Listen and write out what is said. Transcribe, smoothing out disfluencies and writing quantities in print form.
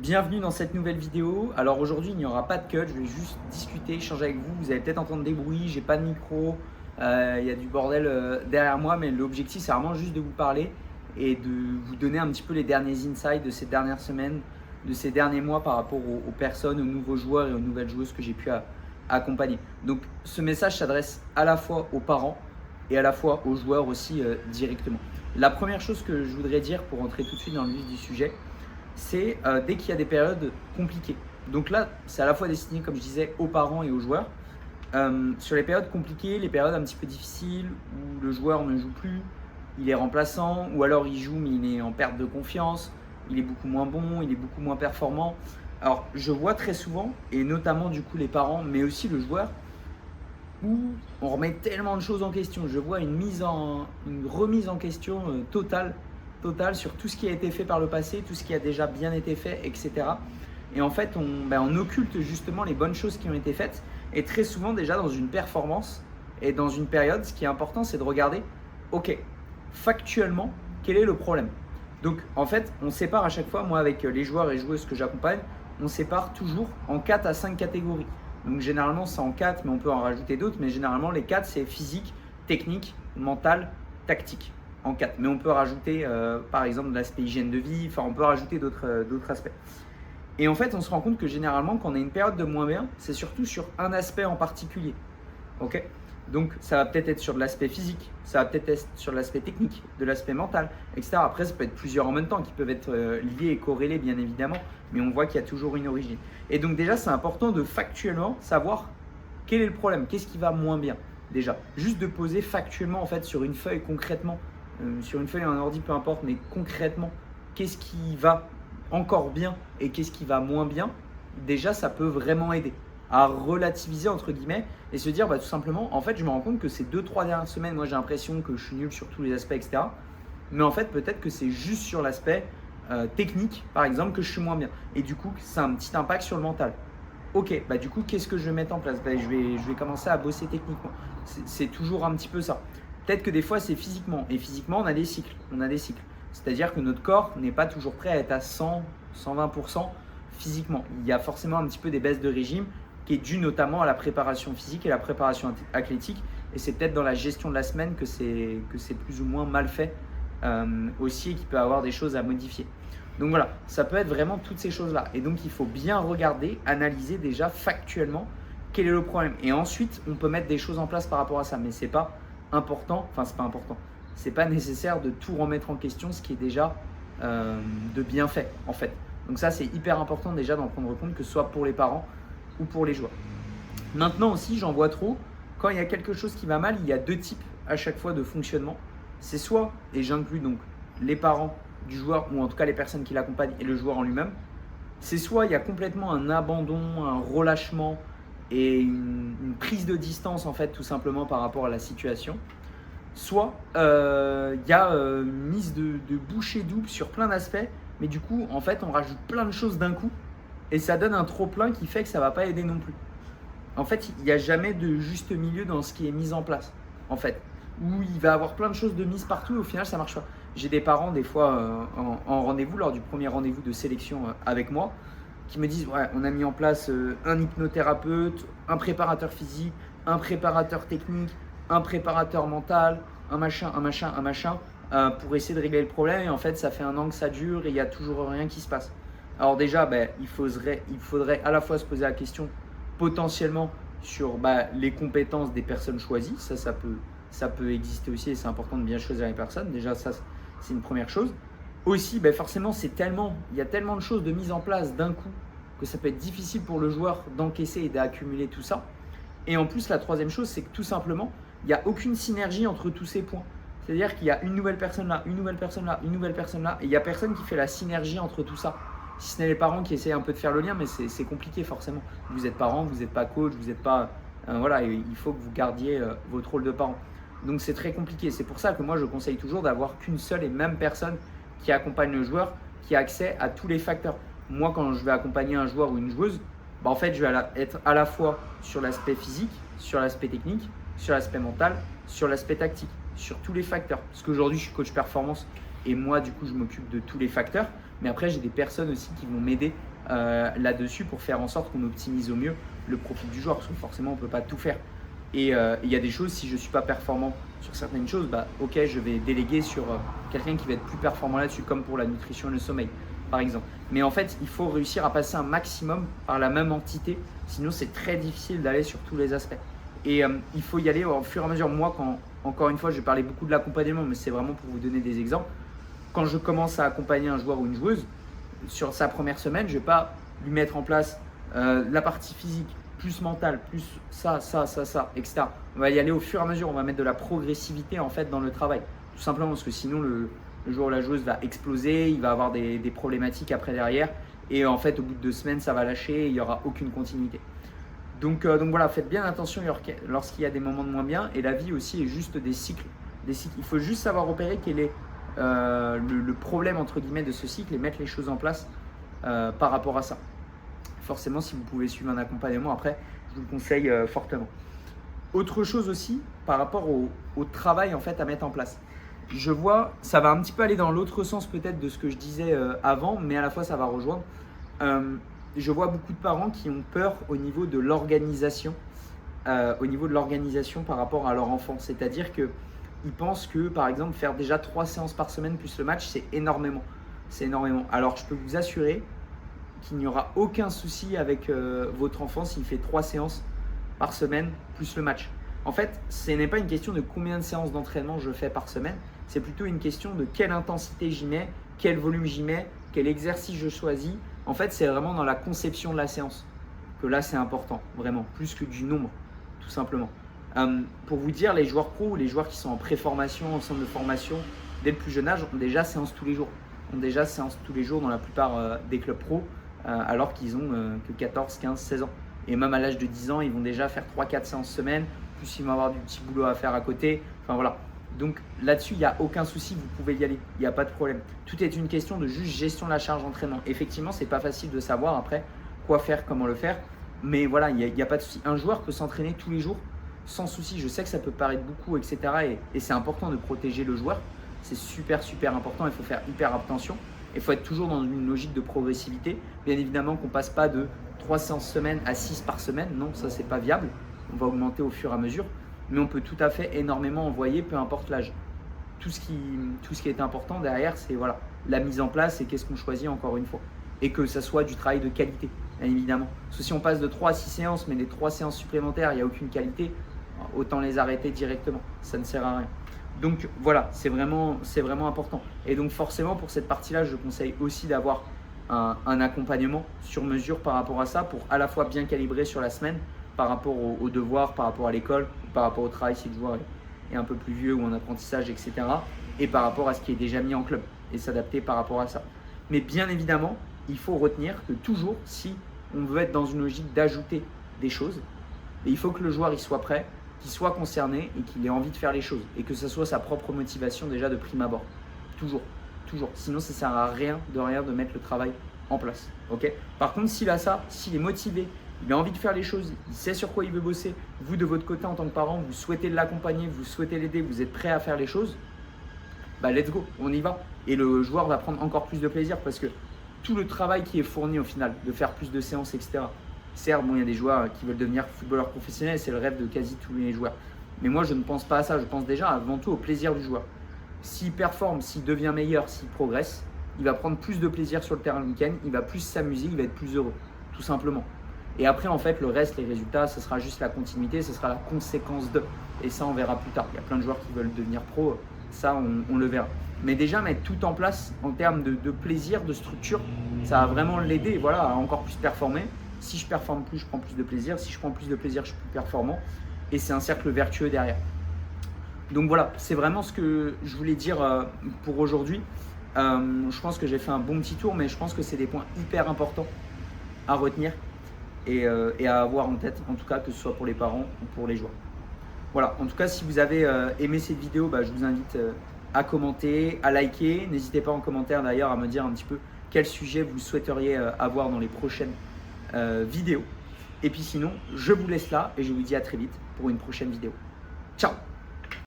Bienvenue dans cette nouvelle vidéo. Alors aujourd'hui il n'y aura pas de cut, je vais juste discuter, échanger avec vous. Vous allez peut-être entendre des bruits, j'ai pas de micro, il y a du bordel derrière moi, mais l'objectif c'est vraiment juste de vous parler et de vous donner un petit peu les derniers insights de ces dernières semaines, de ces derniers mois par rapport aux personnes, aux nouveaux joueurs et aux nouvelles joueuses que j'ai pu accompagner. Donc ce message s'adresse à la fois aux parents et à la fois aux joueurs aussi directement. La première chose que je voudrais dire pour entrer tout de suite dans le vif du sujet, c'est dès qu'il y a des périodes compliquées. Donc là, c'est à la fois destiné, comme je disais, aux parents et aux joueurs. Sur les périodes compliquées, les périodes un petit peu difficiles, où le joueur ne joue plus, il est remplaçant, ou alors il joue mais il est en perte de confiance, il est beaucoup moins bon, il est beaucoup moins performant. Alors je vois très souvent, et notamment du coup les parents, mais aussi le joueur, où on remet tellement de choses en question. Je vois une remise en question totale sur tout ce qui a été fait par le passé, tout ce qui a déjà bien été fait, etc. Et en fait, on occulte justement les bonnes choses qui ont été faites. Et très souvent, déjà dans une performance et dans une période, ce qui est important, c'est de regarder, ok, factuellement, quel est le problème. Donc en fait, on sépare à chaque fois, moi avec les joueurs et joueuses que j'accompagne, on sépare toujours en 4 à 5 catégories. Donc généralement c'est en 4, mais on peut en rajouter d'autres, mais généralement les 4 c'est physique, technique, mental, tactique, en 4. Mais on peut rajouter par exemple de l'aspect hygiène de vie, enfin on peut rajouter d'autres aspects. Et en fait on se rend compte que généralement quand on a une période de moins bien, c'est surtout sur un aspect en particulier. Ok. Donc ça va peut-être être sur de l'aspect physique, ça va peut-être être sur l'aspect technique, de l'aspect mental, etc. Après ça peut être plusieurs en même temps qui peuvent être liés et corrélés bien évidemment, mais on voit qu'il y a toujours une origine. Et donc déjà c'est important de factuellement savoir quel est le problème, qu'est-ce qui va moins bien déjà. Juste de poser factuellement en fait sur une feuille concrètement, sur une feuille, un ordi peu importe, mais concrètement qu'est-ce qui va encore bien et qu'est-ce qui va moins bien, déjà ça peut vraiment aider à relativiser entre guillemets et se dire tout simplement en fait je me rends compte que ces 2-3 dernières semaines moi j'ai l'impression que je suis nul sur tous les aspects, etc. Mais en fait peut-être que c'est juste sur l'aspect technique par exemple que je suis moins bien et du coup ça a un petit impact sur le mental. Ok, du coup qu'est-ce que je vais mettre en place? Je vais commencer à bosser techniquement. C'est toujours un petit peu ça. Peut-être que des fois c'est physiquement et physiquement on a des cycles, c'est-à-dire que notre corps n'est pas toujours prêt à être à 100, 120% physiquement. Il y a forcément un petit peu des baisses de régime qui est due notamment à la préparation physique et la préparation athlétique. Et c'est peut-être dans la gestion de la semaine que c'est plus ou moins mal fait aussi et qu'il peut y avoir des choses à modifier. Donc voilà, ça peut être vraiment toutes ces choses-là. Et donc il faut bien regarder, analyser déjà factuellement quel est le problème. Et ensuite, on peut mettre des choses en place par rapport à ça. Mais c'est pas important, c'est pas nécessaire de tout remettre en question, ce qui est déjà de bien fait en fait. Donc ça, c'est hyper important déjà d'en prendre compte, que ce soit pour les parents ou pour les joueurs. Maintenant aussi, j'en vois trop, quand il y a quelque chose qui va mal, il y a deux types à chaque fois de fonctionnement. C'est soit, et j'inclus donc les parents du joueur, ou en tout cas les personnes qui l'accompagnent et le joueur en lui-même, c'est soit il y a complètement un abandon, un relâchement et une prise de distance en fait tout simplement par rapport à la situation, soit il y a une mise de bouchée double sur plein d'aspects, mais du coup en fait on rajoute plein de choses d'un coup et ça donne un trop plein qui fait que ça ne va pas aider non plus. En fait, il n'y a jamais de juste milieu dans ce qui est mis en place, en fait. Où il va y avoir plein de choses de mises partout et au final, ça ne marche pas. J'ai des parents, des fois, en rendez-vous, lors du premier rendez-vous de sélection avec moi, qui me disent, ouais, on a mis en place un hypnothérapeute, un préparateur physique, un préparateur technique, un préparateur mental, un machin, pour essayer de régler le problème. Et en fait, ça fait un an que ça dure et il n'y a toujours rien qui se passe. Alors déjà, il faudrait à la fois se poser la question potentiellement sur les compétences des personnes choisies. Ça peut exister aussi et c'est important de bien choisir les personnes. Déjà, ça, c'est une première chose. Aussi, forcément, il y a tellement de choses de mise en place d'un coup que ça peut être difficile pour le joueur d'encaisser et d'accumuler tout ça. Et en plus, la troisième chose, c'est que tout simplement, il n'y a aucune synergie entre tous ces points. C'est-à-dire qu'il y a une nouvelle personne là, une nouvelle personne là, une nouvelle personne là, et il n'y a personne qui fait la synergie entre tout ça. Si ce n'est les parents qui essayent un peu de faire le lien, mais c'est compliqué forcément. Vous êtes parent, vous n'êtes pas coach, vous n'êtes pas… voilà, il faut que vous gardiez votre rôle de parent. Donc c'est très compliqué. C'est pour ça que moi je conseille toujours d'avoir qu'une seule et même personne qui accompagne le joueur, qui a accès à tous les facteurs. Moi quand je vais accompagner un joueur ou une joueuse, en fait je vais être à la fois sur l'aspect physique, sur l'aspect technique, sur l'aspect mental, sur l'aspect tactique, sur tous les facteurs. Parce qu'aujourd'hui je suis coach performance et moi du coup je m'occupe de tous les facteurs. Mais après, j'ai des personnes aussi qui vont m'aider là-dessus pour faire en sorte qu'on optimise au mieux le profil du joueur, parce que forcément, on ne peut pas tout faire. Et il y a des choses, si je ne suis pas performant sur certaines choses, ok, je vais déléguer sur quelqu'un qui va être plus performant là-dessus, comme pour la nutrition et le sommeil, par exemple. Mais en fait, il faut réussir à passer un maximum par la même entité, sinon c'est très difficile d'aller sur tous les aspects. Et il faut y aller au fur et à mesure. Moi, encore une fois, je vais parler beaucoup de l'accompagnement, mais c'est vraiment pour vous donner des exemples. Quand je commence à accompagner un joueur ou une joueuse, sur sa première semaine, je ne vais pas lui mettre en place la partie physique, plus mentale, plus ça, etc. On va y aller au fur et à mesure, on va mettre de la progressivité en fait dans le travail. Tout simplement parce que sinon le joueur ou la joueuse va exploser, il va avoir des problématiques après derrière et en fait au bout de 2 semaines ça va lâcher et il n'y aura aucune continuité. Donc voilà, faites bien attention lorsqu'il y a des moments de moins bien et la vie aussi est juste des cycles. Il faut juste savoir repérer quel est le problème entre guillemets de ce cycle et mettre les choses en place par rapport à ça. Forcément, si vous pouvez suivre un accompagnement, après, je vous le conseille fortement. Autre chose aussi, par rapport au travail en fait à mettre en place. Je vois, ça va un petit peu aller dans l'autre sens peut-être de ce que je disais avant, mais à la fois ça va rejoindre. Je vois beaucoup de parents qui ont peur au niveau de l'organisation, par rapport à leur enfant. C'est-à-dire qu'ils pensent que, par exemple, faire déjà 3 séances par semaine plus le match, c'est énormément. C'est énormément. Alors, je peux vous assurer qu'il n'y aura aucun souci avec votre enfant s'il fait 3 séances par semaine plus le match. En fait, ce n'est pas une question de combien de séances d'entraînement je fais par semaine, c'est plutôt une question de quelle intensité j'y mets, quel volume j'y mets, quel exercice je choisis. En fait, c'est vraiment dans la conception de la séance que là, c'est important, vraiment, plus que du nombre, tout simplement. Pour vous dire, les joueurs pro ou les joueurs qui sont en pré-formation, en centre de formation, dès le plus jeune âge, ont déjà séance tous les jours. Dans la plupart des clubs pro, alors qu'ils ont que 14, 15, 16 ans. Et même à l'âge de 10 ans, ils vont déjà faire 3-4 séances semaine, plus ils vont avoir du petit boulot à faire à côté. Enfin voilà. Donc là-dessus, il n'y a aucun souci, vous pouvez y aller, il n'y a pas de problème. Tout est une question de juste gestion de la charge d'entraînement. Effectivement, ce n'est pas facile de savoir après quoi faire, comment le faire. Mais voilà, il n'y a pas de souci. Un joueur peut s'entraîner tous les jours sans souci. Je sais que ça peut paraître beaucoup, etc. Et c'est important de protéger le joueur. C'est super, super important. Il faut faire hyper attention. Il faut être toujours dans une logique de progressivité. Bien évidemment qu'on ne passe pas de 3 séances semaine à 6 par semaine. Non, ça, c'est pas viable. On va augmenter au fur et à mesure. Mais on peut tout à fait énormément envoyer, peu importe l'âge. Tout ce qui est important derrière, c'est voilà, la mise en place et qu'est-ce qu'on choisit encore une fois. Et que ça soit du travail de qualité, bien évidemment. Parce que si on passe de 3 à 6 séances, mais les 3 séances supplémentaires, il n'y a aucune qualité, autant les arrêter directement. Ça ne sert à rien. Donc voilà, c'est vraiment important. Et donc forcément, pour cette partie-là, je conseille aussi d'avoir un accompagnement sur mesure par rapport à ça, pour à la fois bien calibrer sur la semaine, par rapport aux devoirs, par rapport à l'école, par rapport au travail si le joueur est un peu plus vieux ou en apprentissage, etc. Et par rapport à ce qui est déjà mis en club et s'adapter par rapport à ça. Mais bien évidemment, il faut retenir que toujours, si on veut être dans une logique d'ajouter des choses, il faut que le joueur il soit prêt, qu'il soit concerné et qu'il ait envie de faire les choses. Et que ce soit sa propre motivation déjà de prime abord. Toujours. Sinon, ça ne sert à rien de mettre le travail en place. Okay. Par contre, s'il a ça, s'il est motivé, il a envie de faire les choses, il sait sur quoi il veut bosser. Vous, de votre côté, en tant que parent, vous souhaitez l'accompagner, vous souhaitez l'aider, vous êtes prêt à faire les choses, let's go, on y va. Et le joueur va prendre encore plus de plaisir parce que tout le travail qui est fourni au final, de faire plus de séances, etc. Certes, il y a des joueurs qui veulent devenir footballeurs professionnels, c'est le rêve de quasi tous les joueurs. Mais moi, je ne pense pas à ça, je pense déjà avant tout au plaisir du joueur. S'il performe, s'il devient meilleur, s'il progresse, il va prendre plus de plaisir sur le terrain le week-end, il va plus s'amuser, il va être plus heureux, tout simplement. Et après, en fait, le reste, les résultats, ce sera juste la continuité, ce sera la conséquence de. Et ça, on verra plus tard. Il y a plein de joueurs qui veulent devenir pro, ça, on le verra. Mais déjà, mettre tout en place en termes de plaisir, de structure, ça va vraiment l'aider à encore plus performer. Si je performe plus, je prends plus de plaisir. Si je prends plus de plaisir, je suis plus performant. Et c'est un cercle vertueux derrière. Donc voilà, c'est vraiment ce que je voulais dire pour aujourd'hui. Je pense que j'ai fait un bon petit tour, mais je pense que c'est des points hyper importants à retenir et à avoir en tête, en tout cas, que ce soit pour les parents ou pour les joueurs. Voilà, en tout cas, si vous avez aimé cette vidéo, je vous invite à commenter, à liker. N'hésitez pas en commentaire d'ailleurs à me dire un petit peu quel sujet vous souhaiteriez avoir dans les prochaines vidéos. Et puis sinon, je vous laisse là et je vous dis à très vite pour une prochaine vidéo. Ciao!